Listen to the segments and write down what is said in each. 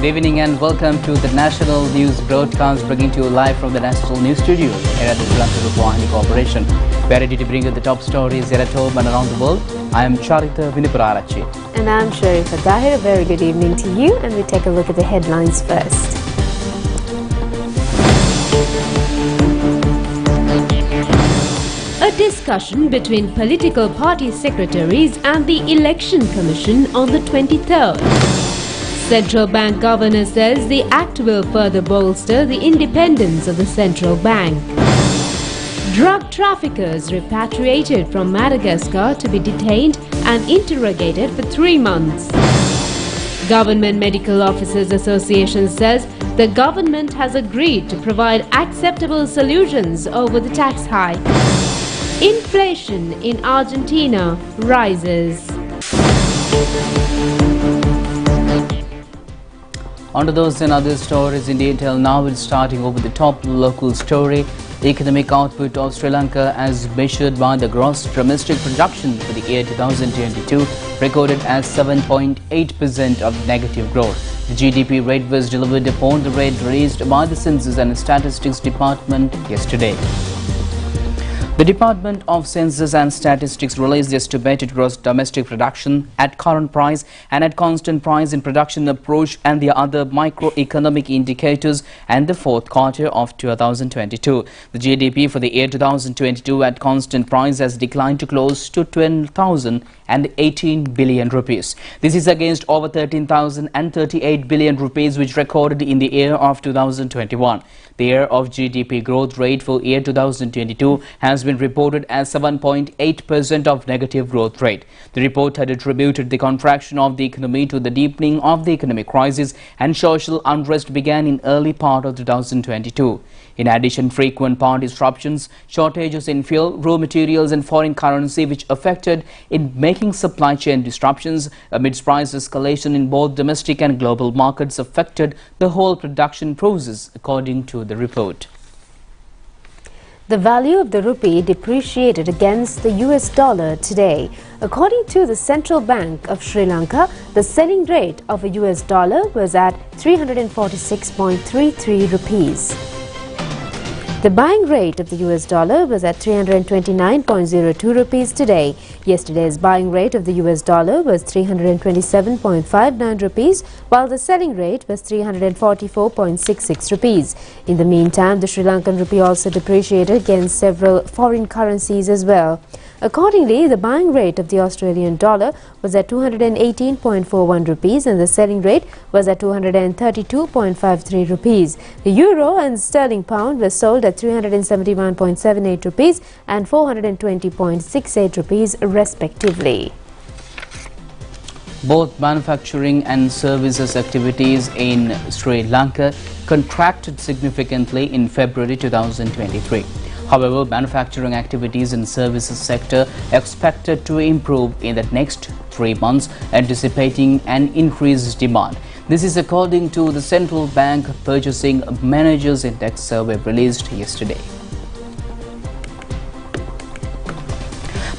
Good evening and welcome to the National News Broadcast, bringing to you live from the National News Studio here at the ChannelEye Rupavahini Corporation. We are ready to bring you the top stories here at home and around the world. I am ChannelEye. And I'm Sharifah Dahir. A very good evening to you, and we take a look at the headlines first. A discussion between political party secretaries and the Election Commission on the 23rd. Central Bank Governor says the act will further bolster the independence of the central bank. Drug traffickers repatriated from Madagascar to be detained and interrogated for 3 months. Government Medical Officers Association says the government has agreed to provide acceptable solutions over the tax hike. Inflation in Argentina rises. On to those and other stories in detail. Now we're starting over the top local story. The economic output of Sri Lanka, as measured by the gross domestic production for the year 2022, recorded as 7.8% of negative growth. The GDP rate was delivered upon the rate released by the Census and Statistics Department yesterday. The Department of Census and Statistics released the estimated gross domestic production at current price and at constant price in production approach and the other microeconomic indicators and the fourth quarter of 2022. The GDP for the year 2022 at constant price has declined to close to 12,018 billion rupees. This is against over 13,038 billion rupees which recorded in the year of 2021. The year of GDP growth rate for year 2022 has been reported as 7.8% of negative growth rate. The report had attributed the contraction of the economy to the deepening of the economic crisis, and social unrest began in early part of 2022. In addition, frequent power disruptions, shortages in fuel, raw materials and foreign currency which affected in making supply chain disruptions amidst price escalation in both domestic and global markets affected the whole production process, according to the report. The value of the rupee depreciated against the US dollar today. According to the Central Bank of Sri Lanka, the selling rate of a US dollar was at 346.33 rupees. The buying rate of the US dollar was at 329.02 rupees today. Yesterday's buying rate of the US dollar was 327.59 rupees, while the selling rate was 344.66 rupees. In the meantime, the Sri Lankan rupee also depreciated against several foreign currencies as well. Accordingly, the buying rate of the Australian dollar was at 218.41 rupees and the selling rate was at 232.53 rupees. The euro and sterling pound were sold at 371.78 rupees and 420.68 rupees respectively. Both manufacturing and services activities in Sri Lanka contracted significantly in February 2023. However, manufacturing activities and services sector expected to improve in the next 3 months, anticipating an increased demand. This is according to the Central Bank Purchasing Managers Index survey released yesterday.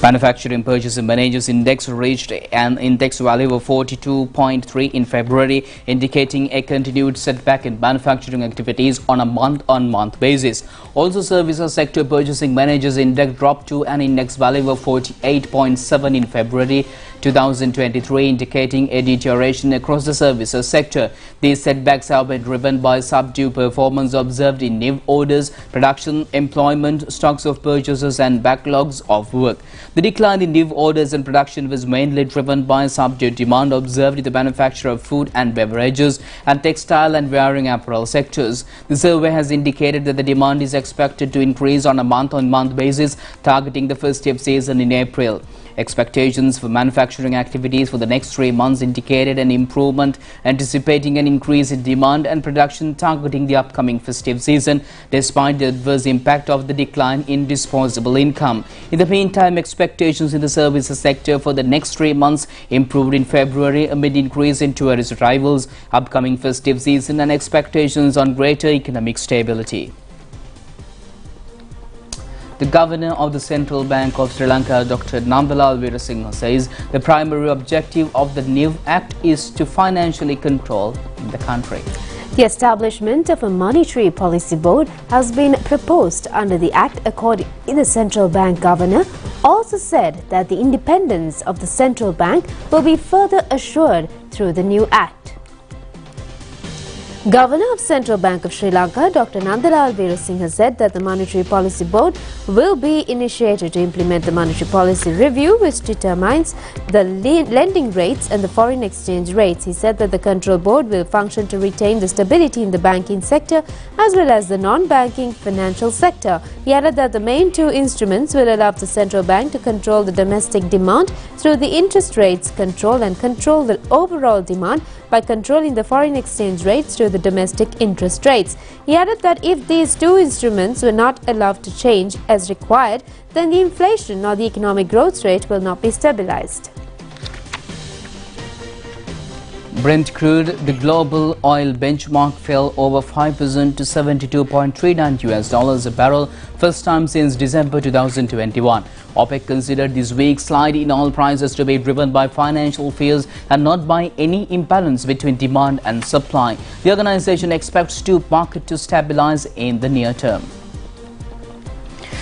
Manufacturing Purchasing Managers Index reached an index value of 42.3 in February, indicating a continued setback in manufacturing activities on a month-on-month basis. Also, Services Sector Purchasing Managers Index dropped to an index value of 48.7 in February 2023, indicating a deterioration across the services sector. These setbacks have been driven by subdued performance observed in new orders, production, employment, stocks of purchases and backlogs of work. The decline in new orders and production was mainly driven by subdued demand observed in the manufacture of food and beverages and textile and wearing apparel sectors. The survey has indicated that the demand is expected to increase on a month-on-month basis, targeting the festive season in April. Expectations for manufacturing activities for the next 3 months indicated an improvement, anticipating an increase in demand and production targeting the upcoming festive season, despite the adverse impact of the decline in disposable income. In the meantime, expectations in the services sector for the next 3 months improved in February amid increase in tourist arrivals, upcoming festive season and expectations on greater economic stability. The Governor of the Central Bank of Sri Lanka, Dr. Nandalal Veerasinghe, says the primary objective of the new act is to financially control the country. The establishment of a monetary policy board has been proposed under the Act. According to the central bank governor, also said that the independence of the central bank will be further assured through the new Act. Governor of Central Bank of Sri Lanka, Dr. Nandalal Veerasinghe, said that the Monetary Policy Board will be initiated to implement the monetary policy review, which determines the lending rates and the foreign exchange rates. He said that the control board will function to retain the stability in the banking sector as well as the non-banking financial sector. He added that the main two instruments will allow the central bank to control the domestic demand through the interest rates control and control the overall demand by controlling the foreign exchange rates through the domestic interest rates. He added that if these two instruments were not allowed to change as required, then the inflation or the economic growth rate will not be stabilized. Brent Crude, the global oil benchmark, fell over 5% to $72.39 a barrel, first time since December 2021. OPEC considered this week's slide in oil prices to be driven by financial fears and not by any imbalance between demand and supply. The organization expects the market to stabilize in the near term.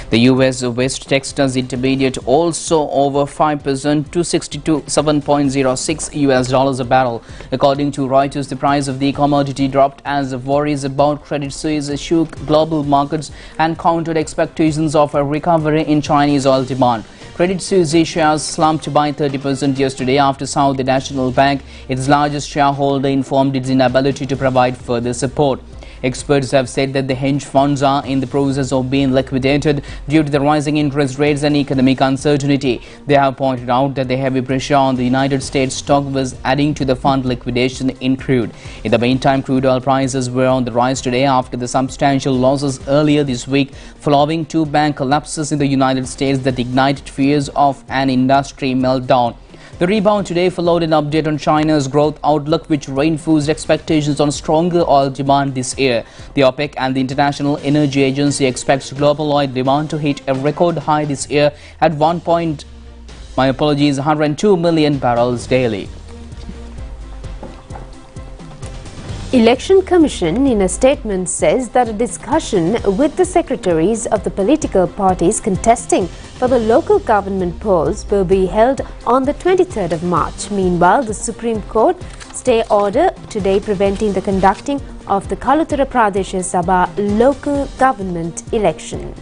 The US West Texas Intermediate also over 5% to $67.06 a barrel. According to Reuters, the price of the commodity dropped as worries about Credit Suisse shook global markets and countered expectations of a recovery in Chinese oil demand. Credit Suisse shares slumped by 30% yesterday after Saudi National Bank, its largest shareholder, informed its inability to provide further support. Experts have said that the hedge funds are in the process of being liquidated due to the rising interest rates and economic uncertainty. They have pointed out that the heavy pressure on the United States stock was adding to the fund liquidation in crude. In the meantime, crude oil prices were on the rise today after the substantial losses earlier this week following two bank collapses in the United States that ignited fears of an industry meltdown. The rebound today followed an update on China's growth outlook, which reinforced expectations on stronger oil demand this year. The OPEC and the International Energy Agency expects global oil demand to hit a record high this year at 102 million barrels daily. Election Commission in a statement says that a discussion with the secretaries of the political parties contesting for the local government polls will be held on the 23rd of March. Meanwhile, the Supreme Court stay order today preventing the conducting of the Kalutara Pradesh Sabha local government election.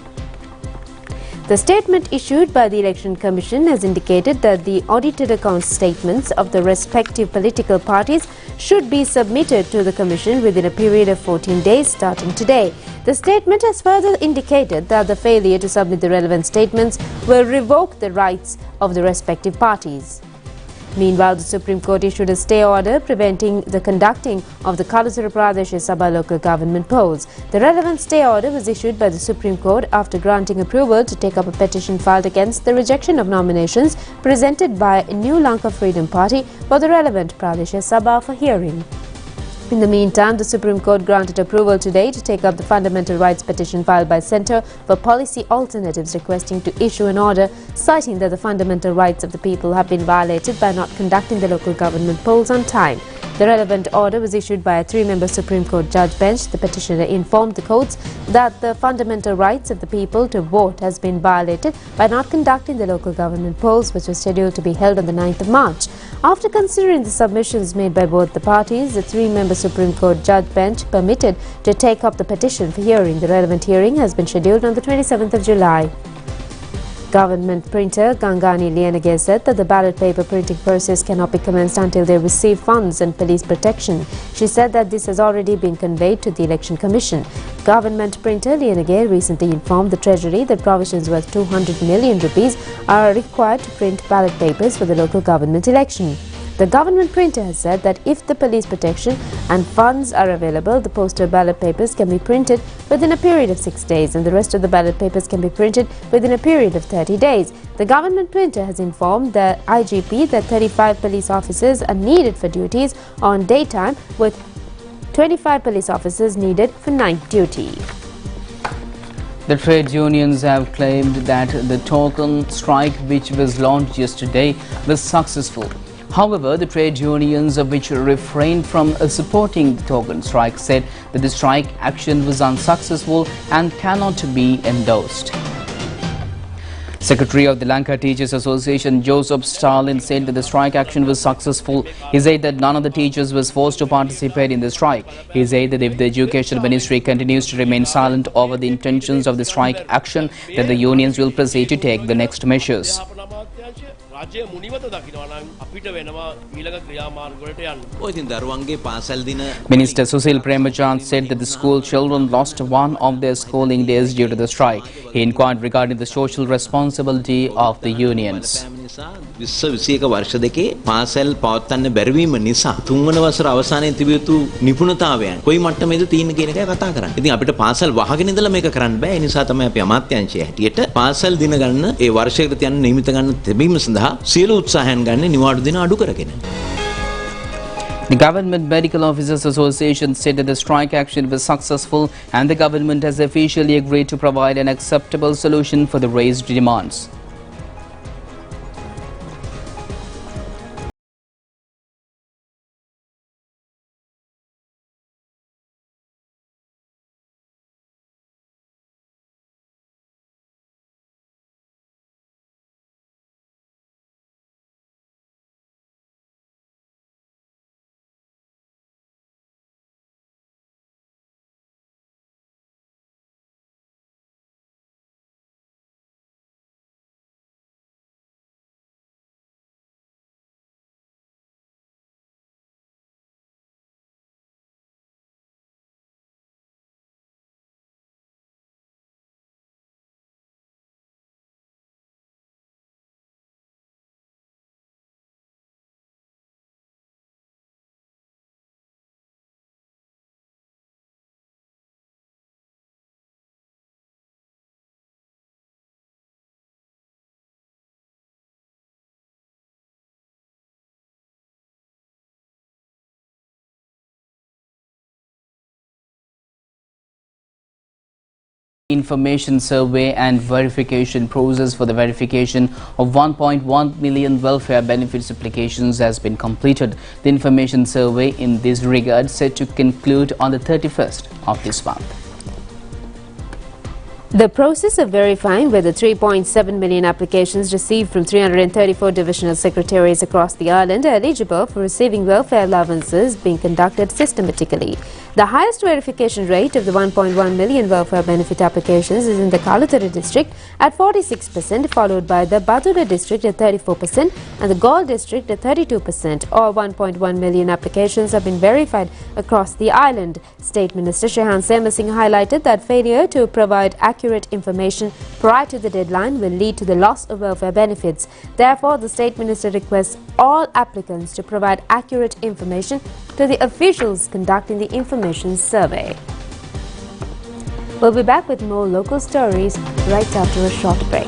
The statement issued by the Election Commission has indicated that the audited account statements of the respective political parties should be submitted to the Commission within a period of 14 days starting today. The statement has further indicated that the failure to submit the relevant statements will revoke the rights of the respective parties. Meanwhile, the Supreme Court issued a stay order preventing the conducting of the Kalutara Pradesh Sabha local government polls. The relevant stay order was issued by the Supreme Court after granting approval to take up a petition filed against the rejection of nominations presented by New Lanka Freedom Party for the relevant Pradesh Sabha for hearing. In the meantime, the Supreme Court granted approval today to take up the fundamental rights petition filed by Centre for Policy Alternatives, requesting to issue an order citing that the fundamental rights of the people have been violated by not conducting the local government polls on time. The relevant order was issued by a three-member Supreme Court judge bench. The petitioner informed the courts that the fundamental rights of the people to vote has been violated by not conducting the local government polls, which was scheduled to be held on the 9th of March. After considering the submissions made by both the parties, the three-member Supreme Court judge bench permitted to take up the petition for hearing. The relevant hearing has been scheduled on the 27th of July. Government printer Gangani Lianage said that the ballot paper printing process cannot be commenced until they receive funds and police protection. She said that this has already been conveyed to the Election Commission. Government printer Lianage recently informed the Treasury that provisions worth 200 million rupees are required to print ballot papers for the local government election. The government printer has said that if the police protection and funds are available, the postal ballot papers can be printed within a period of 6 days and the rest of the ballot papers can be printed within a period of 30 days. The government printer has informed the IGP that 35 police officers are needed for duties on daytime, with 25 police officers needed for night duty. The trade unions have claimed that the token strike which was launched yesterday was successful. However, the trade unions which refrained from supporting the token strike said that the strike action was unsuccessful and cannot be endorsed. Secretary of the Lanka Teachers Association Joseph Stalin said that the strike action was successful. He said that none of the teachers was forced to participate in the strike. He said that if the Education Ministry continues to remain silent over the intentions of the strike action, then the unions will proceed to take the next measures. Minister Susil Premachand said that the school children lost one of their schooling days due to the strike. He inquired regarding the social responsibility of the unions. වර්ෂ දෙකේ පාසල් පවත්වන්න බැරි වීම නිසා තුන්වන වසර අවසානයේ තිබිය යුතු නිපුණතාවයන් කොයි මට්ටමේද තියෙන කියන එකයි කතා කරන්නේ. ඉතින් අපිට පාසල් වහගෙන ඉඳලා මේක කරන්න බෑ. ඒ නිසා තමයි අපි අමාත්‍යාංශයේ හැටියට පාසල් දින ගන්න ඒ වර්ෂයකට යන නියමිත ගන්න තිබීම සඳහා සියලු උත්සාහයන් ගන්න නිවාඩු දින අඩු කරගෙන. The Government Medical Officers Association said that the strike action was successful and the government has officially agreed to provide an acceptable solution for the raised demands. Information survey and verification process for the verification of 1.1 million welfare benefits applications has been completed. The information survey in this regard set to conclude on the 31st of this month. The process of verifying whether 3.7 million applications received from 334 divisional secretaries across the island are eligible for receiving welfare allowances being conducted systematically. The highest verification rate of the 1.1 million welfare benefit applications is in the Kalatara district at 46%, followed by the Badula district at 34% and the Gaul district at 32%. All 1.1 million applications have been verified across the island. State Minister Shehan Sema Singh highlighted that failure to provide accurate information prior to the deadline will lead to the loss of welfare benefits. Therefore, the State Minister requests all applicants to provide accurate information to the officials conducting the information survey. We'll be back with more local stories right after a short break.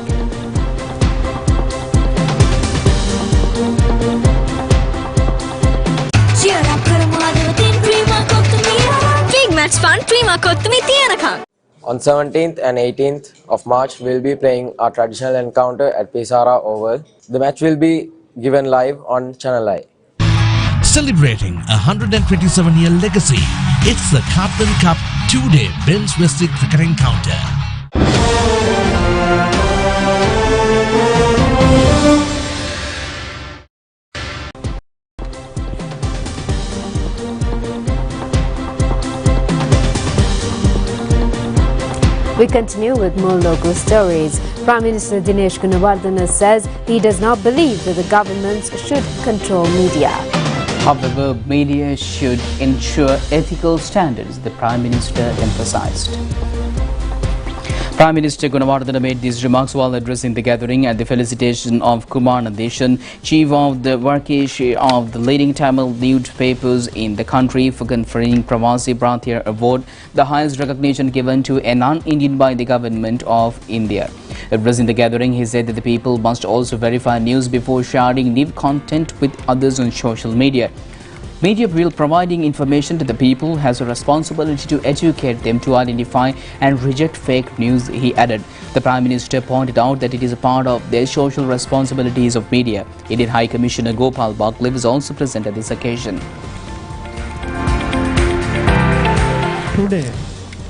Big match fun, Prima Kottumi Tiyanaka. On 17th and 18th of March, we'll be playing our traditional encounter at Pesara Oval. The match will be given live on ChannelEye. Celebrating a 127-year legacy, it's the Cartman Cup 2-day men's wrestling cricket encounter. We continue with more local stories. Prime Minister Dinesh Gunawardena says he does not believe that the governments should control media. However, media should ensure ethical standards, the Prime Minister emphasized. Prime Minister Gunawardena made these remarks while addressing the gathering at the felicitation of Kumar Nadeshan, chief of the Varkesh of the leading Tamil newspapers in the country, for conferring Pravasi Bharatiya Award, the highest recognition given to a non-Indian by the government of India. Addressing the gathering, he said that the people must also verify news before sharing new content with others on social media. Media, while providing information to the people, has a responsibility to educate them to identify and reject fake news, he added. The Prime Minister pointed out that it is a part of their social responsibilities of media. Indian High Commissioner Gopal Barclay was also present at this occasion. Today,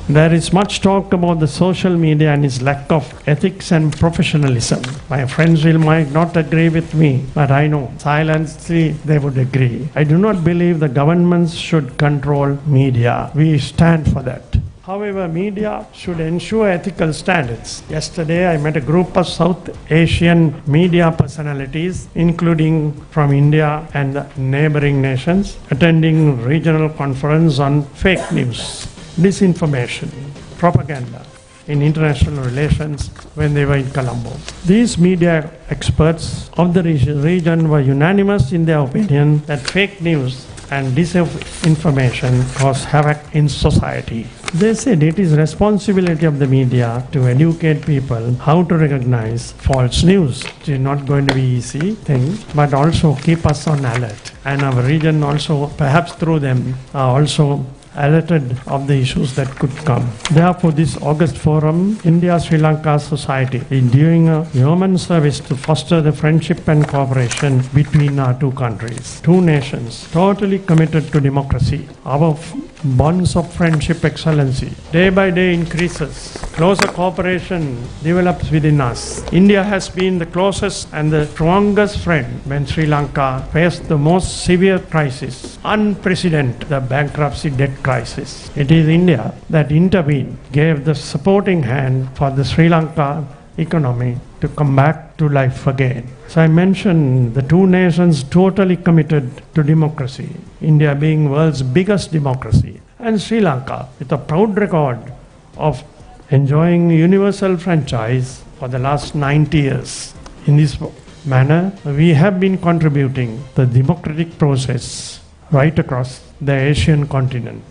there is much talk about the social media and its lack of ethics and professionalism. My friends might not agree with me, but I know silently they would agree. I do not believe the governments should control media. We stand for that. However, media should ensure ethical standards. Yesterday, I met a group of South Asian media personalities, including from India and the neighboring nations, attending regional conference on fake news, disinformation, propaganda in international relations when they were in Colombo. These media experts of the region were unanimous in their opinion that fake news and disinformation cause havoc in society. They said it is responsibility of the media to educate people how to recognize false news. It is not going to be easy thing, but also keep us on alert. And our region also, perhaps through them, are also alerted of the issues that could come. Therefore, this August forum, India-Sri Lanka Society is doing a human service to foster the friendship and cooperation between our two countries, two nations, totally committed to democracy. Our bonds of friendship excellency day by day increases. Closer cooperation develops within us. India has been the closest and the strongest friend when Sri Lanka faced the most severe crisis, unprecedented, the bankruptcy debt crisis. It is India that intervened, gave the supporting hand for the Sri Lanka economy to come back to life again. So I mentioned the two nations totally committed to democracy, India being world's biggest democracy, and Sri Lanka with a proud record of enjoying universal franchise for the last 90 years. In this manner, we have been contributing the democratic process right across the Asian continent.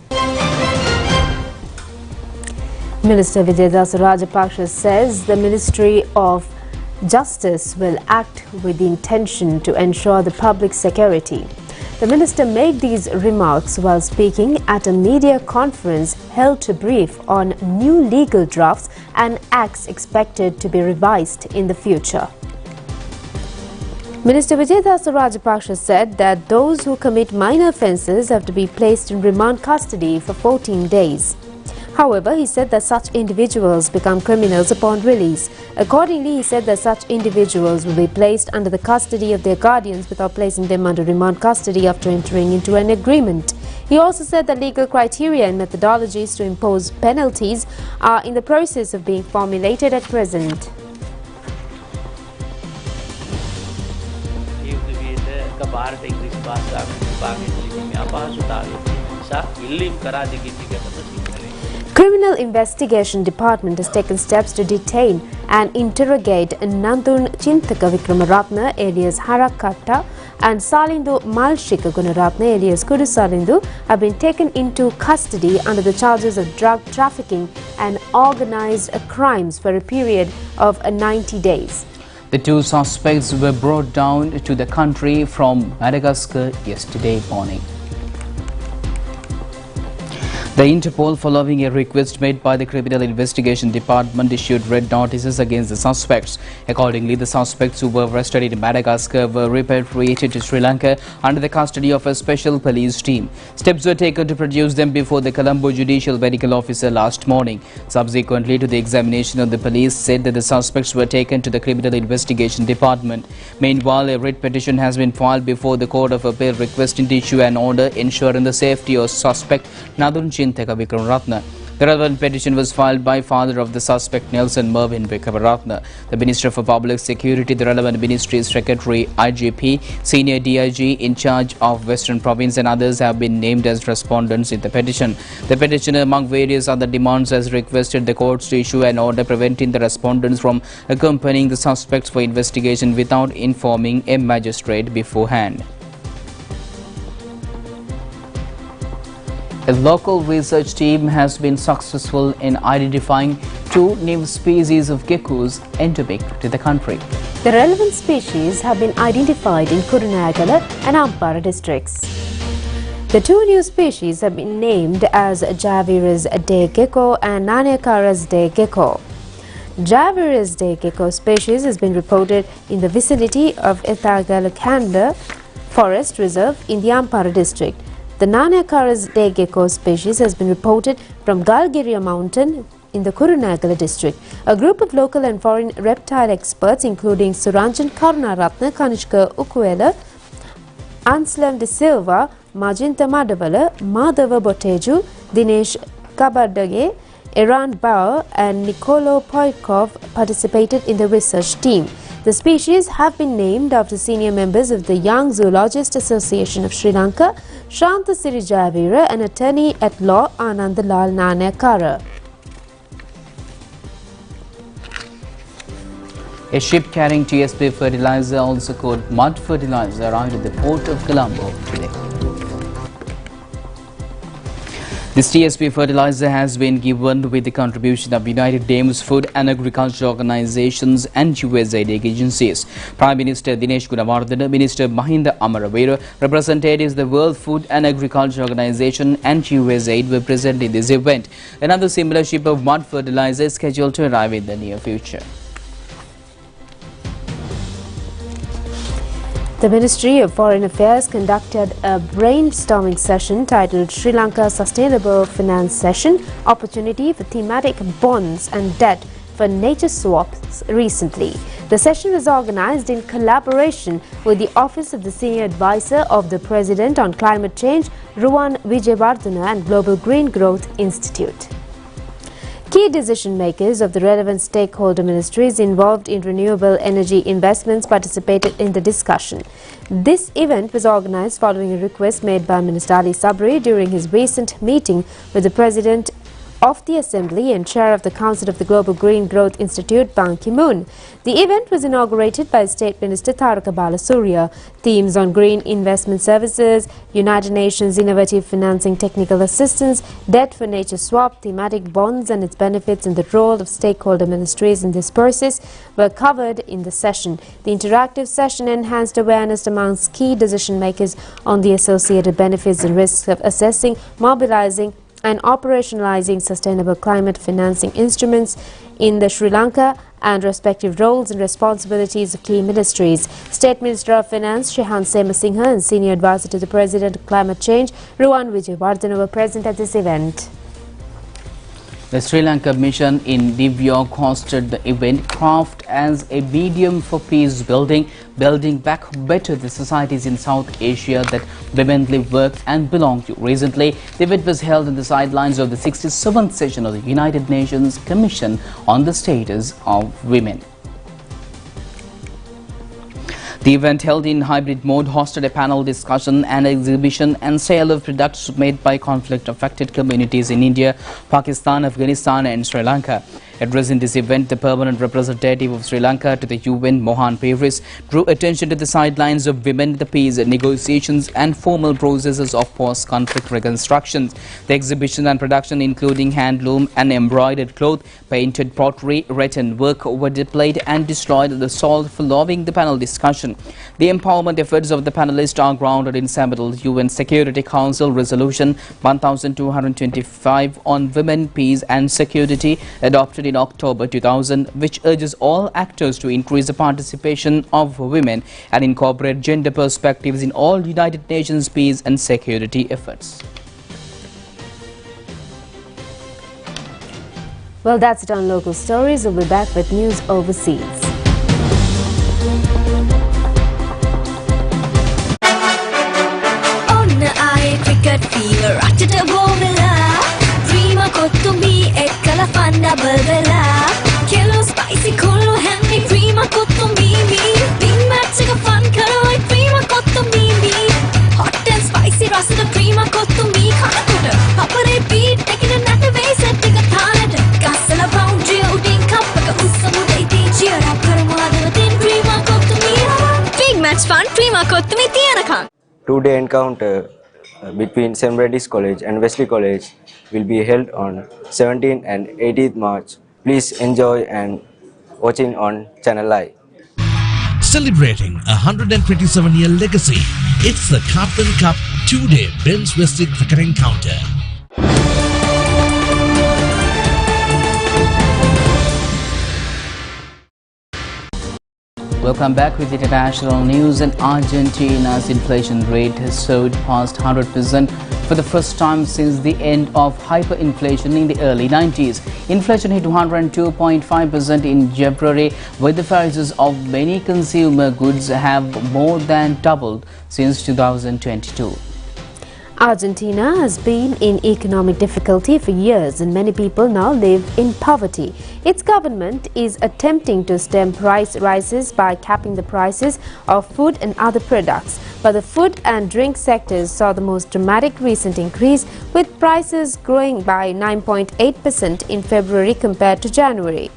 Minister Vijaydas Rajapaksa says the Ministry of Justice will act with the intention to ensure the public security. The minister made these remarks while speaking at a media conference held to brief on new legal drafts and acts expected to be revised in the future. Minister Vijaydas Rajapaksa said that those who commit minor offences have to be placed in remand custody for 14 days. However, he said that such individuals become criminals upon release. Accordingly, he said that such individuals will be placed under the custody of their guardians without placing them under remand custody after entering into an agreement. He also said that legal criteria and methodologies to impose penalties are in the process of being formulated at present. Criminal Investigation Department has taken steps to detain and interrogate Nandun Chintaka Vikramaratna alias Harakatta and Salindu Malshika Gunaratna alias Kudu Salindu have been taken into custody under the charges of drug trafficking and organised crimes for a period of 90 days. The two suspects were brought down to the country from Madagascar yesterday morning. The Interpol, following a request made by the Criminal Investigation Department, issued red notices against the suspects. Accordingly, the suspects who were arrested in Madagascar were repatriated to Sri Lanka under the custody of a special police team. Steps were taken to produce them before the Colombo Judicial Medical Officer last morning. Subsequently to the examination of the police said that the suspects were taken to the Criminal Investigation Department. Meanwhile, a writ petition has been filed before the Court of Appeal requesting to issue an order ensuring the safety of suspect Nandun Chintaka Vikramaratna. The relevant petition was filed by father of the suspect Nelson Mervyn Vikramaratna. The Minister for Public Security, the relevant ministry's secretary, IGP, senior DIG in charge of Western Province and others have been named as respondents in the petition. The petitioner, among various other demands, has requested the courts to issue an order preventing the respondents from accompanying the suspects for investigation without informing a magistrate beforehand. A local research team has been successful in identifying two new species of geckos endemic to the country. The relevant species have been identified in Kurunegala and Ampara districts. The two new species have been named as Javirus de Gecko and Nanekaras de Gecko. Javirus de Gecko species has been reported in the vicinity of Ethagalakanda Forest Reserve in the Ampara district. The Nanekaras de Gecko species has been reported from Galgiria Mountain in the Kurunagala district. A group of local and foreign reptile experts including Suranjan Karunaratna, Kanishka Ukuela, Anselm de Silva, Majinta Madavala, Madhava Boteju, Dinesh Kabardage, Eran Bauer and Nicolo Poikov participated in the research team. The species have been named after senior members of the Young Zoologist Association of Sri Lanka, Shanta Sirijavira, and attorney at law Anandalal Nanekara. A ship carrying TSP fertilizer, also called mud fertilizer, arrived at the port of Colombo today. This TSP fertilizer has been given with the contribution of United Nations Food and Agriculture Organizations and USAID agencies. Prime Minister Dinesh Gunawardena, Minister Mahinda Amaravera, representatives of the World Food and Agriculture Organization and USAID were present in this event. Another similar ship of mud fertilizer is scheduled to arrive in the near future. The Ministry of Foreign Affairs conducted a brainstorming session titled Sri Lanka Sustainable Finance Session, Opportunity for Thematic Bonds and Debt for Nature Swaps recently. The session was organized in collaboration with the Office of the Senior Advisor of the President on Climate Change, Ruwan Wijewardena, and Global Green Growth Institute. Key decision makers of the relevant stakeholder ministries involved in renewable energy investments participated in the discussion. This event was organized following a request made by Minister Ali Sabri during his recent meeting with the President of the Assembly and Chair of the Council of the Global Green Growth Institute, Ban Ki-moon. The event was inaugurated by State Minister Taraka Balasurya. Themes on green investment services, United Nations Innovative Financing Technical Assistance, debt for nature swap, thematic bonds and its benefits, and the role of stakeholder ministries in this process were covered in the session. The interactive session enhanced awareness amongst key decision makers on the associated benefits and risks of assessing, mobilizing and operationalizing sustainable climate financing instruments in the Sri Lanka and respective roles and responsibilities of key ministries. State Minister of Finance Shehan Semasinghe and Senior Advisor to the President of Climate Change Ruwan Wijewardena were present at this event. The Sri Lanka mission in New York hosted the event Craft as a Medium for Peace Building, building back better the societies in South Asia that women live, work and belong to. Recently, the event was held in the sidelines of the 67th session of the United Nations Commission on the Status of Women. The event, held in hybrid mode, hosted a panel discussion and exhibition and sale of products made by conflict-affected communities in India, Pakistan, Afghanistan and Sri Lanka. Addressing this event, the permanent representative of Sri Lanka to the UN, Mohan Paris, drew attention to the sidelines of women, the peace negotiations and formal processes of post-conflict reconstructions. The exhibition and production, including handloom and embroidered cloth, painted pottery, written work, were displayed and destroyed the salt following the panel discussion. The empowerment efforts of the panelists are grounded in several UN Security Council Resolution 1225 on women, peace and security, adopted in October 2000, which urges all actors to increase the participation of women and incorporate gender perspectives in all United Nations peace and security efforts. Well, that's it on Local Stories. We'll be back with news overseas. cricket fever රටට බෝවෙලා cream කොත්තුඹී එක්කලා fun double වෙලා කෙලෝ spicy කොල්ලෝ හැන්වි cream කොත්තුඹී මී බින් match එක fun කරවයි cream කොත්තුඹී මී hot and spicy රසද cream කොත්තුඹී කනකොට අපරේ beat එකේ නැත වෙයි සෙට් එක තාලෙට ගස්සලා බවුන්ඩරි උඩින් කප් එක උස්සමුද ඉතින් චියර් අප් කරමු අද තින් ක්‍රීම කොත්තුඹී big match fun ක්‍රීම කොත්තුඹී තියනකම්. Two-day encounter between St. Bradley's College and Wesley College will be held on 17th and 18th March. Please enjoy and watching on ChannelEye. Celebrating a 127-year legacy, it's the Captain Cup 2-day Ben's Westic Cricket Counter. Welcome back with international news. And Argentina's inflation rate has soared past 100% for the first time since the end of hyperinflation in the early 90s. Inflation hit 102.5% in February, where the prices of many consumer goods have more than doubled since 2022. Argentina has been in economic difficulty for years and many people now live in poverty. Its government is attempting to stem price rises by capping the prices of food and other products. But the food and drink sectors saw the most dramatic recent increase, with prices growing by 9.8% in February compared to January.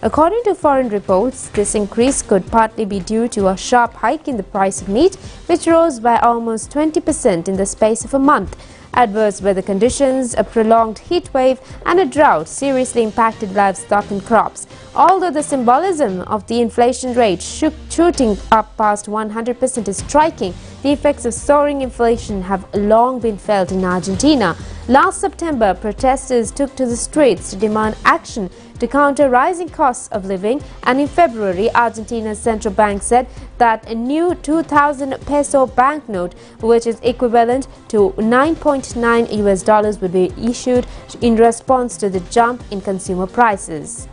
According to foreign reports, this increase could partly be due to a sharp hike in the price of meat, which rose by almost 20% in the space of a month. Adverse weather conditions, a prolonged heat wave and a drought seriously impacted livestock and crops. Although the symbolism of the inflation rate shooting up past 100% is striking, the effects of soaring inflation have long been felt in Argentina. Last September, protesters took to the streets to demand action to counter rising costs of living, and in February, Argentina's central bank said that a new 2,000 peso banknote, which is equivalent to $9.9 would be issued in response to the jump in consumer prices.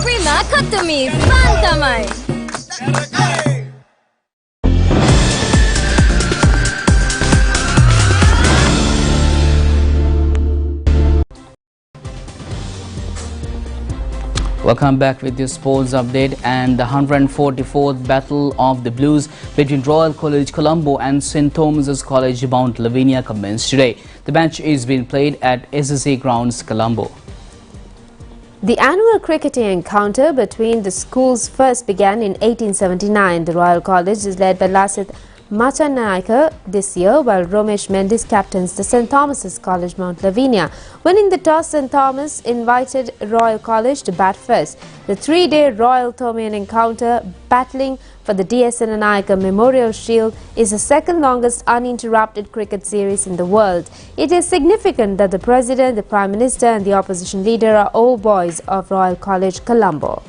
Prima Kotumi Fantamai. Welcome back with your sports update. And the 144th Battle of the Blues between Royal College Colombo and St. Thomas's College Mount Lavinia commenced today. The match is being played at SSC Grounds, Colombo. The annual cricketing encounter between the schools first began in 1879. The Royal College is led by Lasith Machanayaka this year, while Romesh Mendis captains the St. Thomas's College Mount Lavinia. Winning the toss, St. Thomas invited Royal College to bat first. The three-day Royal Thomian encounter, battling for the D.S.N. Nayaka Memorial Shield, is the second longest uninterrupted cricket series in the world. It is significant that the President, the Prime Minister and the Opposition Leader are all boys of Royal College Colombo.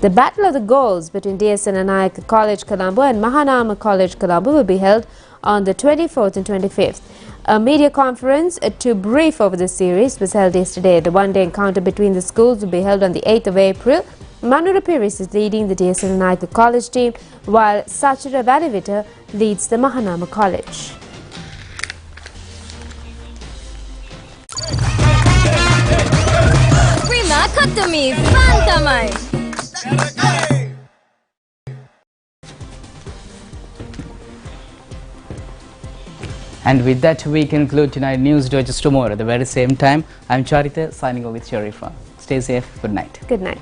The Battle of the Goals between D.S.N. Nayaka College Colombo and Mahanama College Colombo will be held on the 24th and 25th. A media conference to brief over the series was held yesterday. The one-day encounter between the schools will be held on the 8th of April. Manura Piris is leading the D.S.N. Nayaka College team, while Sachira Vadivita leads the Mahanama College. Prima Kotumi Fantamai. And with that, we conclude tonight's news. Do it just tomorrow at the very same time. I'm Charita signing off with Sharifa. Stay safe. Good night. Good night.